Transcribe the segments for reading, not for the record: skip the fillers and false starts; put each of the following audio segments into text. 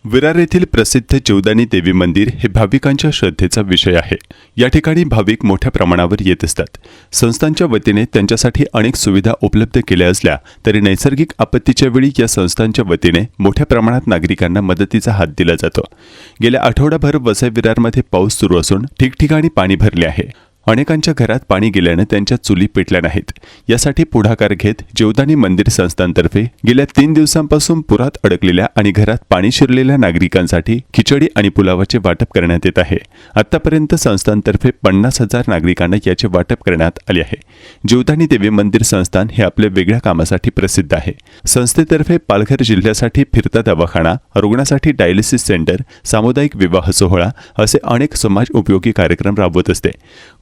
विरार येथील प्रसिद्ध जीवदानी देवी मंदिर हे भाविकांच्या श्रद्धेचा विषय आहे। या ठिकाणी भाविक मोठ्या प्रमाणावर येत असतात। संस्थांच्या वतीने त्यांच्यासाठी अनेक सुविधा उपलब्ध केल्या असल्या तरी नैसर्गिक आपत्तीच्या वेळी या संस्थांच्या वतीने मोठ्या प्रमाणात नागरिकांना मदतीचा हात दिला जातो। गेल्या आठवडाभर वसई विरारमध्ये पाऊस सुरू असून ठिकठिकाणी पाणी भरले आहे। अनेकांच्या घरात पाणी गेल्याने त्यांच्या चुली पेटल्या नाहीत। यासाठी पुढाकार घेत जीवदानी मंदिर संस्थांतर्फे गेल्या 3 दिवसांपासून पुरात अडकलेल्या आणि घरात पाणी शिरलेल्या नागरिकांसाठी खिचडी आणि पुलावाचे वाटप करण्यात येत आहे। आतापर्यंत संस्थांतर्फे 50,000 नागरिकांना याचे वाटप करण्यात आले आहे। जीवदानी देवी मंदिर संस्थान हे आपल्या वेगळ्या कामासाठी प्रसिद्ध आहे। संस्थेतर्फे पालघर जिल्ह्यासाठी फिरता दवाखाना, रुग्णासाठी डायलिसिस सेंटर, सामुदायिक विवाह सोहळा असे अनेक समाज उपयोगी कार्यक्रम राबवत असते।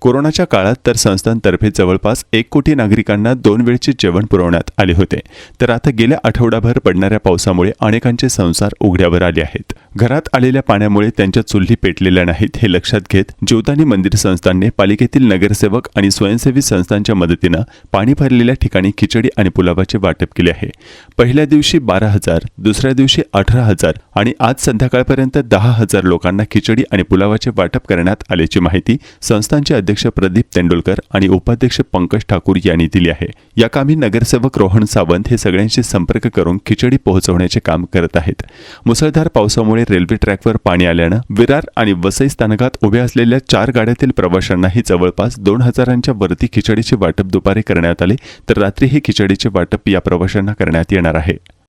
कोरोनाच्या काळात तर संस्थांतर्फे जवळपास 1 कोटी नागरिकांना 2 वेळचे जेवण पुरवण्यात आले होते। तर आता गेल्या आठवडाभर पडणाऱ्या पावसामुळे अनेकांचे संसार उघड्यावर आले आहेत। घरात आलेल्या पाण्यामुळे त्यांच्या चुली पेटलेल्या नाहीत हे लक्षात घेत जीवदानी मंदिर संस्थानने पालिकेतील नगरसेवक आणि स्वयंसेवी संस्थांच्या मदतीने पाणी भरलेल्या ठिकाणी खिचडी आणि पुलावाचे वाटप केले आहे। पहिल्या दिवशी 12,000, दुसऱ्या दिवशी 18,000 आणि आज संध्याकाळपर्यंत 10,000 लोकांना खिचडी आणि पुलावाचे वाटप करण्यात आल्याची माहिती संस्थांचे अध्यक्ष प्रदीप तेंडुलकर आणि उपाध्यक्ष पंकज ठाकूर यांनी दिली आहे। या कामी नगरसेवक रोहन सावंत हे सगळ्यांशी संपर्क करून खिचडी पोहोचवण्याचे काम करत आहेत। मुसळधार पावसामुळे रेल्वे ट्रॅकवर पाणी आल्याने विरार आणि वसई स्थानकात उभ्या असलेल्या 4 गाड्यातील प्रवाशांनाही जवळपास 2,000च्या वरती खिचडीचे वाटप दुपारी करण्यात आले, तर रात्री ही खिचडीचे वाटप या प्रवाशांना करण्यात येणार आहे।